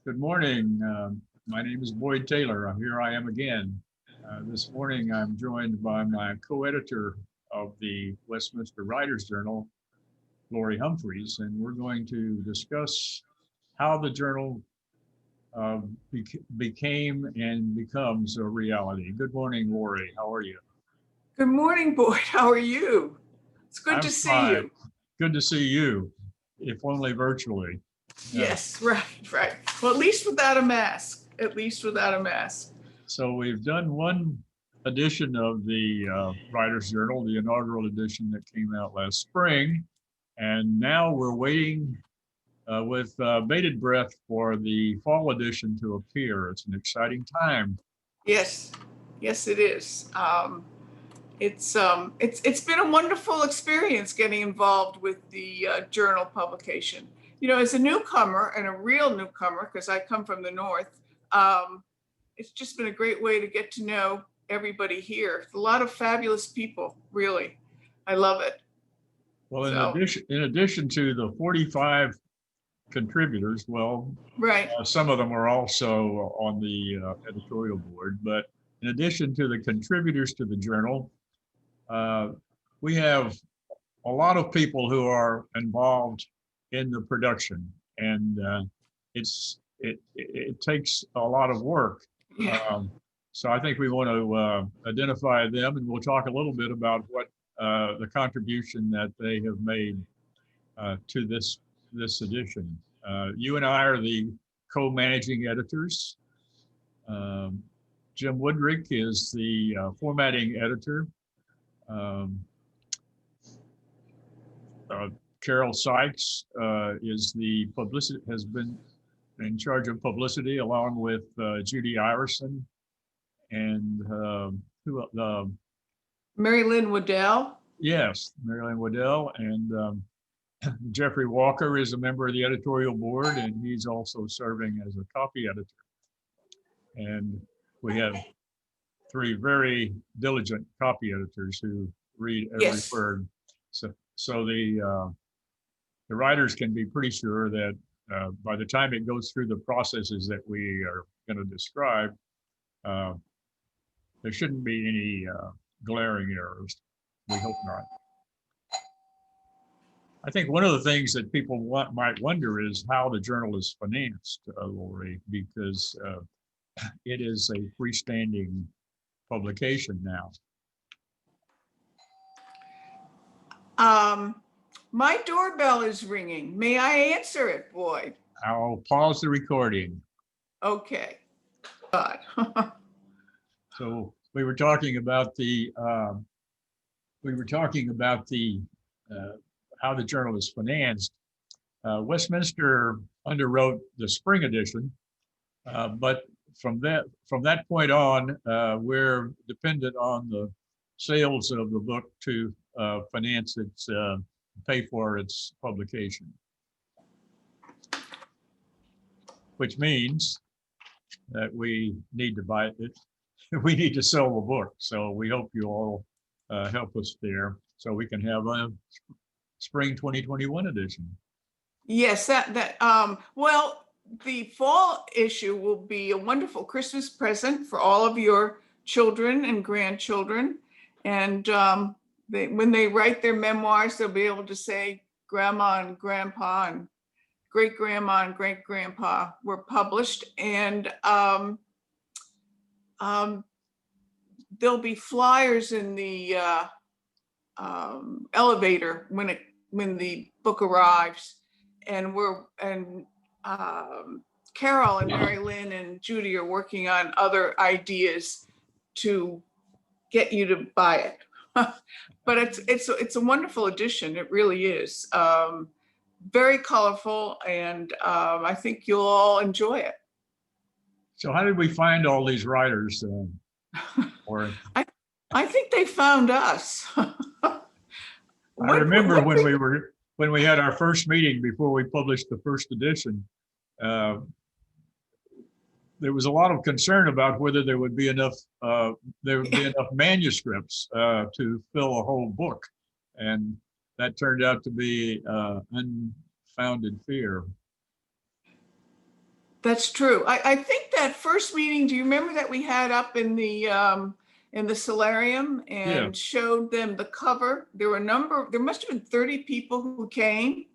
Good morning. My name is Boyd Taylor. Here I am again. This morning I'm joined by my co-editor of the Westminster Writers Journal, Lori Humphreys, and we're going to discuss how the journal uh, became and becomes a reality. Good morning, Lori. How are you? Good morning, Boyd. How are you? It's good I'm to see fine. you. Good to see you, if only virtually. Uh, Yes, right. Well, at least without a mask. At least without a mask. So we've done one edition of the Writers Journal, the inaugural edition that came out last spring. And now we're waiting with bated breath for the fall edition to appear. It's an exciting time. Yes, yes, it is. It's been a wonderful experience getting involved with the journal publication. You know, as a newcomer and a real newcomer, because I come from the north, um, it's just been a great way to get to know everybody here. A lot of fabulous people, really. I love it. Well, So, in addition to the 45 contributors, well, right. some of them are also on the editorial board, but in addition to the contributors to the journal, uh, we have a lot of people who are involved in the production, and it takes a lot of work. Yeah. So I think we want to identify them, and we'll talk a little bit about what the contribution that they have made to this edition. You and I are the co-managing editors. Um, Jim Woodrick is the formatting editor. Um, uh, Carol Sykes is the publicity, has been in charge of publicity along with Judy Iverson and who Mary Lynn Waddell. yes, Marilyn Waddell, and Jeffrey Walker is a member of the editorial board, and he's also serving as a copy editor. And we have three very diligent copy editors who read every Yes. word. So the writers can be pretty sure that by the time it goes through the processes that we are going to describe, uh, there shouldn't be any glaring errors. We hope not. I think one of the things that people might wonder is how the journal is financed, Lori, because it is a freestanding publication now. My doorbell is ringing. May I answer it, Boyd? I'll pause the recording. Okay. God. So we were talking about the how the journal is financed. Westminster underwrote the spring edition, but from that point on, we're dependent on the sales of the book to finance its pay for its publication, which means that we need to buy it. We need to sell the book. So we hope you all help us there so we can have a spring 2021 edition. Yes, well, the fall issue will be a wonderful Christmas present for all of your children and grandchildren. And when they write their memoirs, they'll be able to say grandma and grandpa and great grandma and great grandpa were published. And there'll be flyers in the elevator when the book arrives, and Carol and Mary Lynn and Judy are working on other ideas to get you to buy it. But it's a wonderful edition. It really is. Very colorful, and I think you'll all enjoy it. So how did we find all these writers? Or I think they found us. I remember when we had our first meeting before we published the first edition. There was a lot of concern about whether there would be enough manuscripts to fill a whole book, and that turned out to be unfounded fear. That's true. I think that first meeting, do you remember that we had up in the solarium Yeah. and showed them the cover? There were a number, there must have been 30 people who came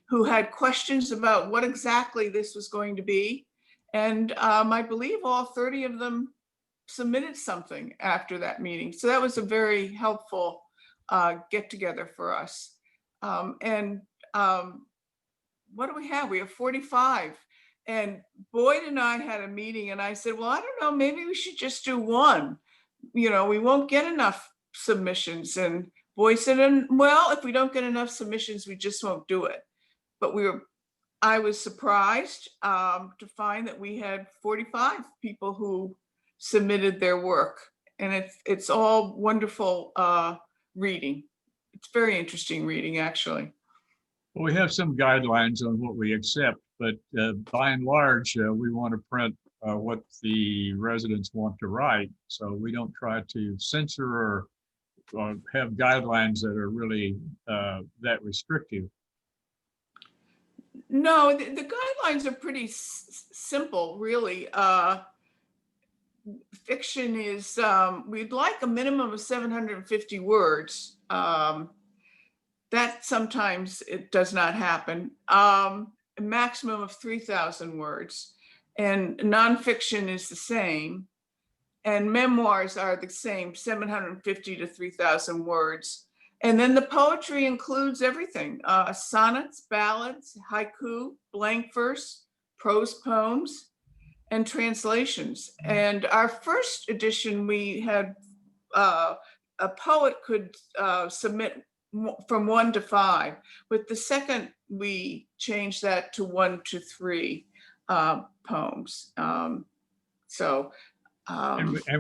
who had questions about what exactly this was going to be. And I believe all 30 of them submitted something after that meeting. So that was a very helpful get together for us. And what do we have? We have 45. And Boyd and I had a meeting and I said, well, I don't know, maybe we should just do one. You know, we won't get enough submissions. And Boyd said, well, if we don't get enough submissions, we just won't do it. But I was surprised to find that we had 45 people who submitted their work. And it's all wonderful reading. It's very interesting reading, actually. Well, we have some guidelines on what we accept, but by and large, we want to print what the residents want to write. So we don't try to censor or have guidelines that are really that restrictive. No, the guidelines are pretty simple, really. Fiction is, we'd like a minimum of 750 words. That sometimes it does not happen. A maximum of 3,000 words. And nonfiction is the same. And memoirs are the same, 750 to 3,000 words. And then the poetry includes everything, sonnets, ballads, haiku, blank verse, prose poems, and translations. And our first edition, we had a poet could submit from 1 to 5. With the second, we changed that to 1 to 3 poems. And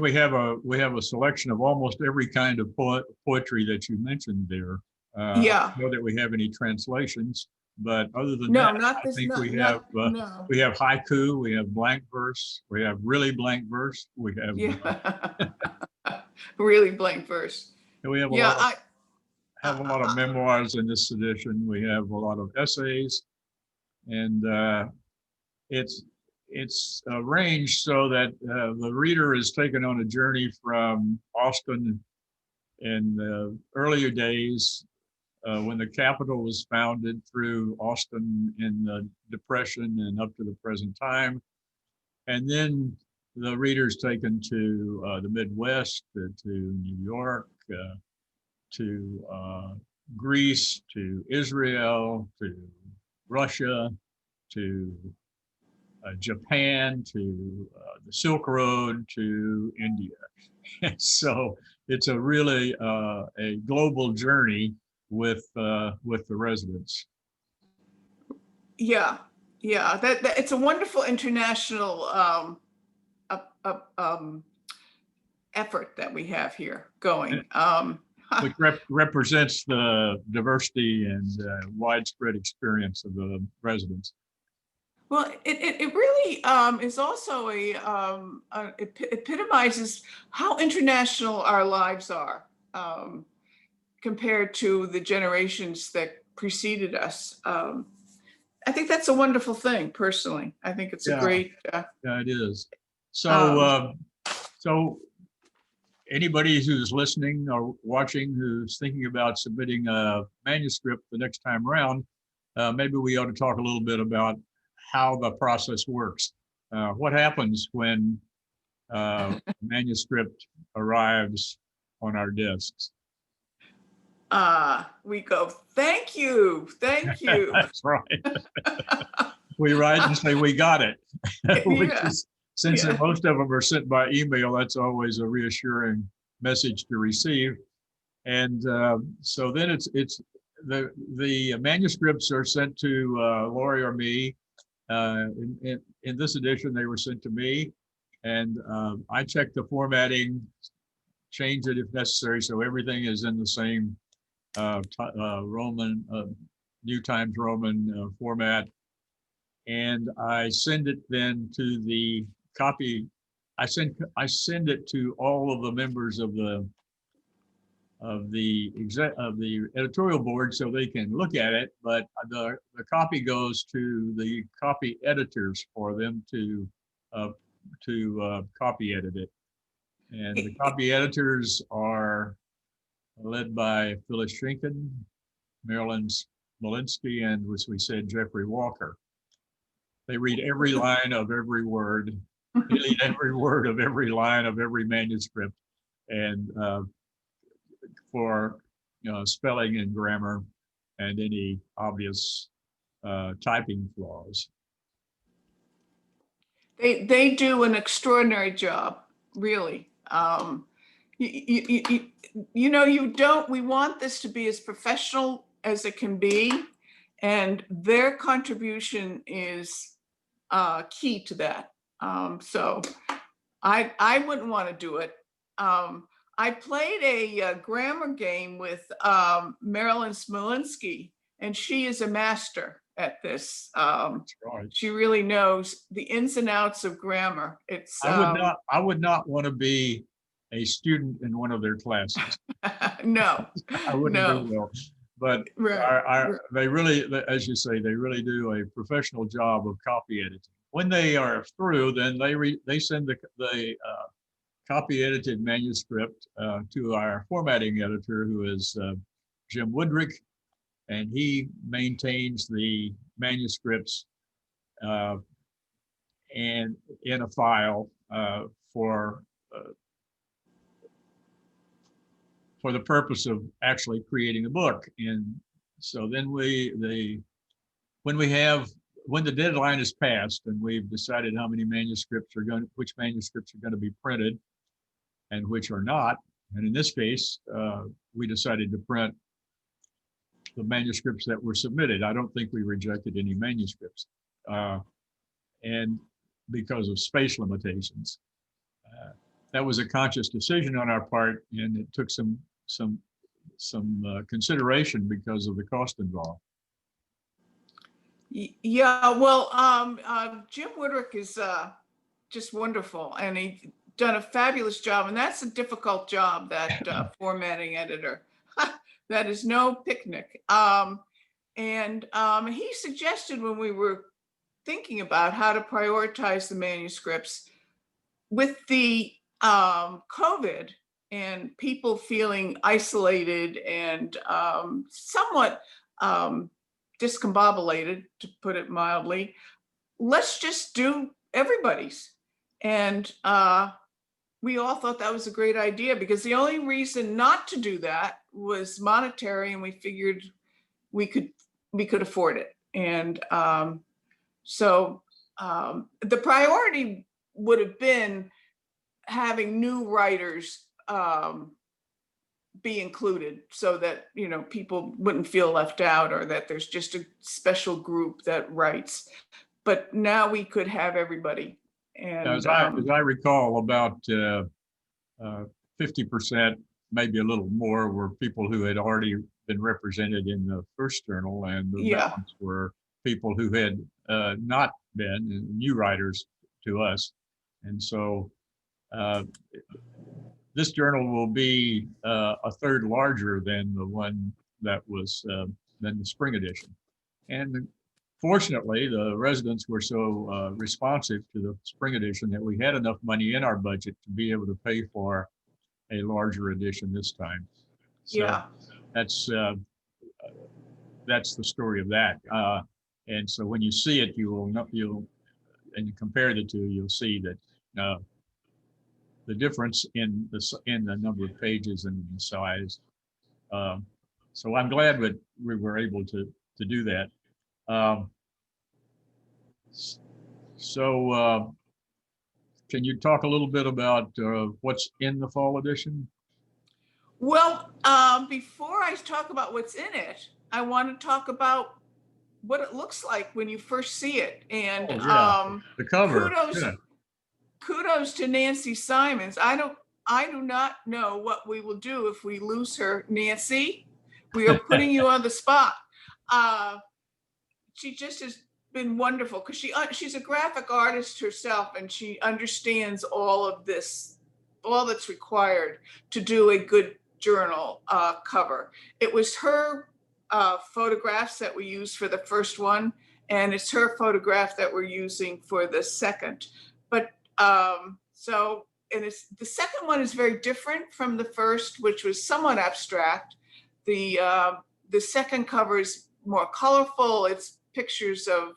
we have a selection of almost every kind of poetry that you mentioned there. Yeah. I don't know that we have any translations, but other than No, that, not I this. think No. we have haiku, we have blank verse, we have really blank verse, we have really blank verse. And we have a lot of memoirs in this edition. We have a lot of essays, and it's arranged so that the reader is taken on a journey from Austin in the earlier days when the capital was founded, through Austin in the Depression and up to the present time. And then the reader is taken to the Midwest, to New York, to Greece, to Israel, to Russia, to Japan, to the Silk Road, to India. So it's a really a global journey with the residents. Yeah, yeah. That it's a wonderful international effort that we have here going. Which represents the diversity and widespread experience of the residents. Well, it really is also epitomizes how international our lives are compared to the generations that preceded us. I think that's a wonderful thing, personally. I think it's a great. Yeah, it is. So, so anybody who's listening or watching who's thinking about submitting a manuscript the next time around, maybe we ought to talk a little bit about how the process works. What happens when manuscript arrives on our desks? We go, thank you. That's right. We write and say, we got it. Which is, since most of them are sent by email, that's always a reassuring message to receive. And so then it's the manuscripts are sent to Lori or me. In this edition, they were sent to me, and I check the formatting, change it if necessary, so everything is in the same Roman, New Times Roman format. And I send it then to the copy. I send it to all of the members of the of the editorial board so they can look at it, but the copy goes to the copy editors for them uh, to copy edit it. And the copy editors are led by Phyllis Schinken, Marilyn Smolinski, and as we said, Jeffrey Walker. They read every line of every word. They read every word of every line of every manuscript, and for spelling and grammar and any obvious typing flaws. They do an extraordinary job, really. We want this to be as professional as it can be, and their contribution is key to that. So I wouldn't want to do it. I played a grammar game with Marilyn Smolinski, and she is a master at this. Right. She really knows the ins and outs of grammar. It's I would not want to be a student in one of their classes. no, I wouldn't do well. But right. they really, as you say, they really do a professional job of copy editing. When they are through, then they send the copy edited manuscript to our formatting editor, who is Jim Woodrick, and he maintains the manuscripts and in a file for the purpose of actually creating a book. And so then when the deadline is passed and we've decided how many which manuscripts are going to be printed and which are not, and in this case, we decided to print the manuscripts that were submitted. I don't think we rejected any manuscripts, and because of space limitations. That was a conscious decision on our part, and it took some consideration because of the cost involved. Yeah, well, Jim Woodrick is just wonderful, and he done a fabulous job, and that's a difficult job, that formatting editor. That is no picnic. And he suggested, when we were thinking about how to prioritize the manuscripts, with the COVID and people feeling isolated and somewhat discombobulated, to put it mildly, let's just do everybody's. And we all thought that was a great idea, because the only reason not to do that was monetary, and we figured we could afford it. And so the priority would have been having new writers be included, so that people wouldn't feel left out, or that there's just a special group that writes. But now we could have everybody. And as I recall, about 50%, maybe a little more, were people who had already been represented in the first journal, and the balance were people who had not been, new writers to us. And so this journal will be a third larger than the one that was than the spring edition. And fortunately, the residents were so responsive to the spring edition that we had enough money in our budget to be able to pay for a larger edition this time. So yeah, that's the story of that. And so when you see it, and you compare the two, you'll see that the difference in the number of pages and the size. So I'm glad that we were able to do that. Can you talk a little bit about what's in the fall edition? Well, before I talk about what's in it, I want to talk about what it looks like when you first see it. And the cover. Kudos to Nancy Simons. I do not know what we will do if we lose her. Nancy, we are putting you on the spot. She just has been wonderful, because she's a graphic artist herself, and she understands all of this, all that's required to do a good Journal cover. It was her photographs that we used for the first one, and it's her photograph that we're using for the second. But and the second one is very different from the first, which was somewhat abstract. The second cover is more colorful. It's pictures of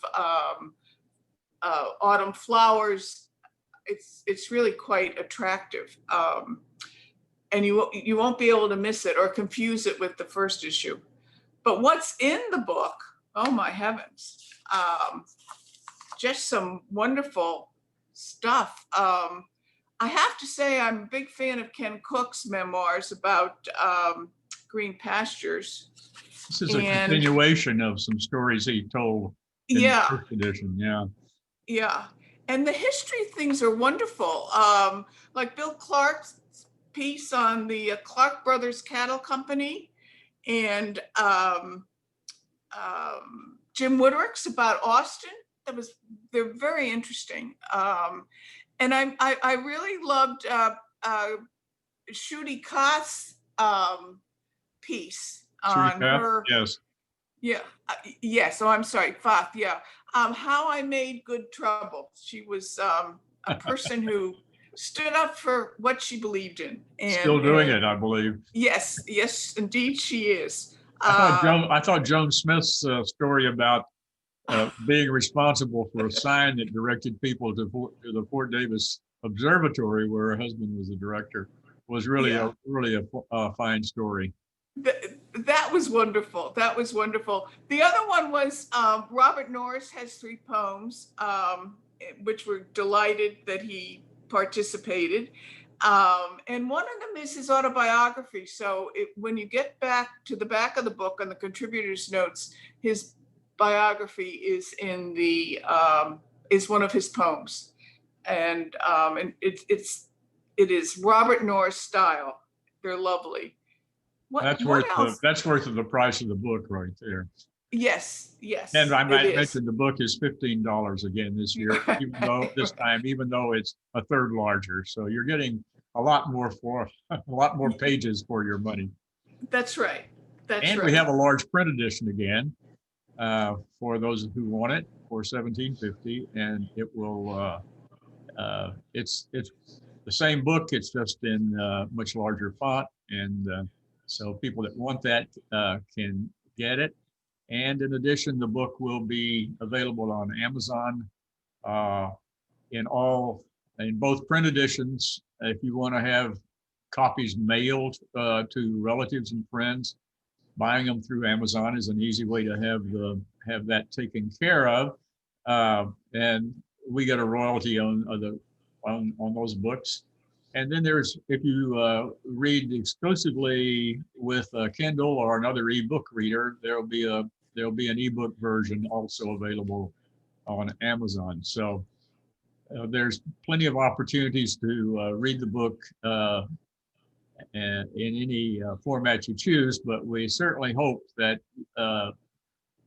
autumn flowers. It's really quite attractive. And you won't be able to miss it or confuse it with the first issue. But what's in the book, oh my heavens, just some wonderful stuff. I have to say I'm a big fan of Ken Cook's memoirs about Green Pastures. This is a continuation of some stories he told in the first edition. Yeah. And the history things are wonderful. Like Bill Clark's piece on the Clark Brothers Cattle Company, and Jim Woodrick's about Austin. They're very interesting. And I really loved Shruti Kath's piece on her. Yes. Yeah. Yes. Oh, I'm sorry. Fath. Yeah. How I Made Good Trouble. She was a person who stood up for what she believed in. And still doing it, I believe. Yes. Yes, indeed, she is. I thought Joan Smith's story about being responsible for a sign that directed people to the Fort Davis Observatory, where her husband was the director, was really a fine story. That was wonderful. That was wonderful. The other one was Robert Norris has 3 poems, which we're delighted that he participated. And one of them is his autobiography. So when you get back to the back of the book on the contributor's notes, his biography is in the is one of his poems, and it is Robert Norris style. They're lovely. That's worth the price of the book right there. Yes, yes. And I might mention the book is $15 again this year, even though it's a third larger. So you're getting a lot more pages for your money. That's right. And we have a large print edition again for those who want it for $17.50, and it will. It's the same book. It's just in much larger font, and so people that want that can get it. And in addition, the book will be available on Amazon in both print editions. If you want to have copies mailed to relatives and friends, buying them through Amazon is an easy way to have that taken care of, and we get a royalty on those books. And then if you read exclusively with a Kindle or another ebook reader, there'll be an ebook version also available on Amazon. So there's plenty of opportunities to read the book in any format you choose, but we certainly hope that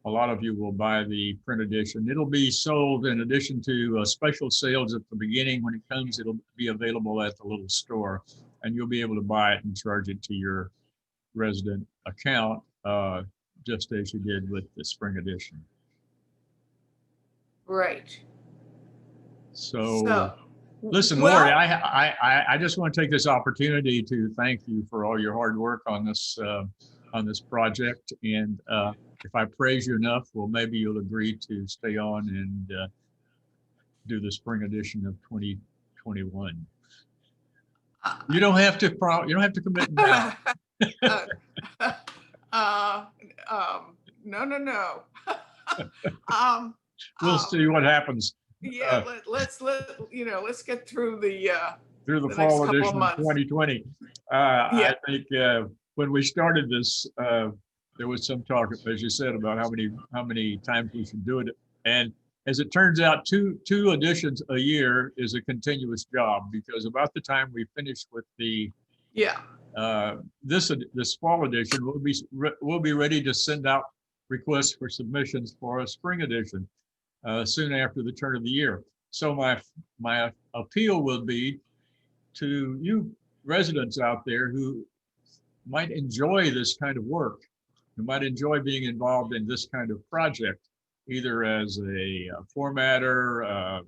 a lot of you will buy the print edition. It'll be sold in addition to special sales at the beginning. When it comes, it'll be available at the little store, and you'll be able to buy it and charge it to your resident account, just as you did with the spring edition. Right. So listen, Lori, I just want to take this opportunity to thank you for all your hard work on this project, and if I praise you enough, well, maybe you'll agree to stay on and do the spring edition of 2021. You don't have to commit now. No. We'll see what happens. Yeah, let's get through the fall edition of 2020. I think when we started this, there was some talk, as you said, about how many times we should do it. And as it turns out, two editions a year is a continuous job, because about the time we finish with the this fall edition, we'll be ready to send out requests for submissions for a spring edition soon after the turn of the year. So my appeal will be to you residents out there who might enjoy this kind of work, who might enjoy being involved in this kind of project, either as a formatter,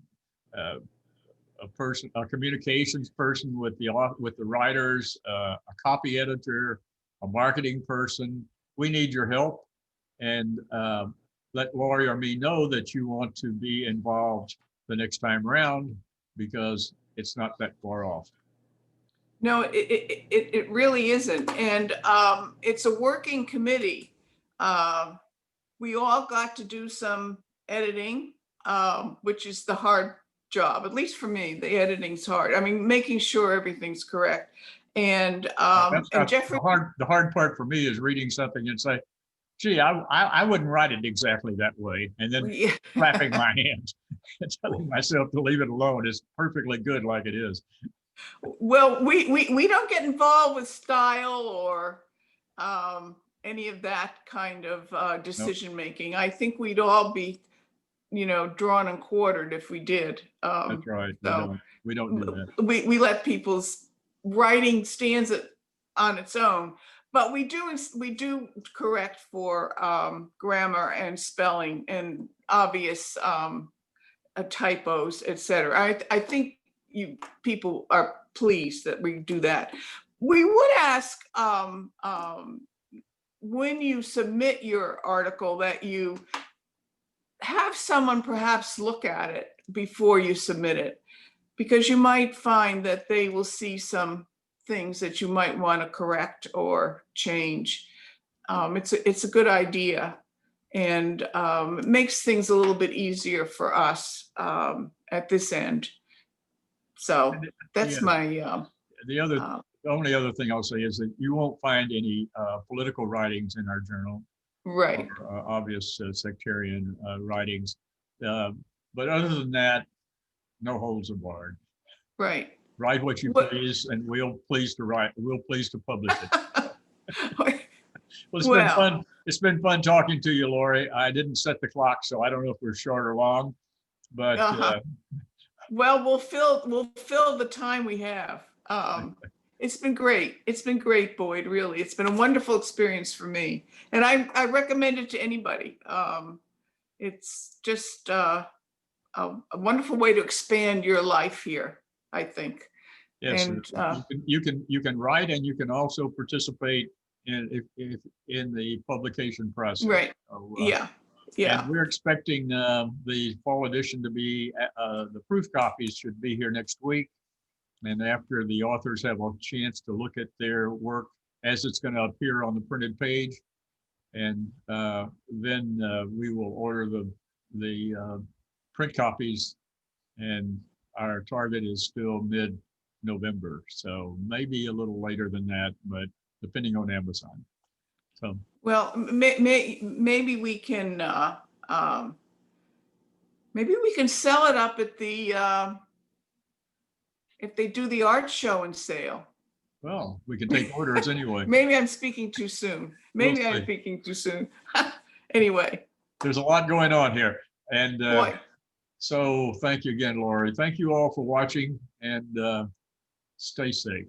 a person, a communications person with the writers, a copy editor, a marketing person. We need your help, and let Lori or me know that you want to be involved the next time around, because it's not that far off. No, it really isn't. And it's a working committee. We all got to do some editing, which is the hard job, at least for me. The editing's hard. I mean, making sure everything's correct. And Jeffrey, the hard part for me is reading something and say, gee, I wouldn't write it exactly that way, and then clapping my hands and telling myself to leave it alone. It's perfectly good like it is. Well, we don't get involved with style or any of that kind of decision making. I think we'd all be, drawn and quartered if we did. That's right. So we don't do that. We let people's writing stands on its own, but we do correct for grammar and spelling and obvious typos, etc. I think you people are pleased that we do that. We would ask when you submit your article that you have someone perhaps look at it before you submit it, because you might find that they will see some things that you might want to correct or change. It's a good idea, and it makes things a little bit easier for us at this end. So that's my. The only other thing I'll say is that you won't find any political writings in our journal, right? Or, obvious sectarian writings, but other than that, no holds are barred. Right. Write what you please, and we'll please to publish it. Well, it's been fun. It's been fun talking to you, Lori. I didn't set the clock, so I don't know if we're short or long, but well, we'll fill the time we have. It's been great. It's been great, Boyd. Really, it's been a wonderful experience for me, and I recommend it to anybody. It's just a wonderful way to expand your life here, I think. Yes, and you can write, and you can also participate in the publication process. Right. So, yeah. And we're expecting the fall edition to be the proof copies should be here next week. And after the authors have a chance to look at their work as it's going to appear on the printed page, and then we will order the print copies, and our target is still mid-November, so maybe a little later than that, but depending on Amazon. So well, maybe we can sell it up at the if they do the art show and sale. Well, we can take orders anyway. Maybe I'm speaking too soon. Maybe I'm speaking too soon. Anyway. There's a lot going on here. And so thank you again, Lori. Thank you all for watching, and stay safe.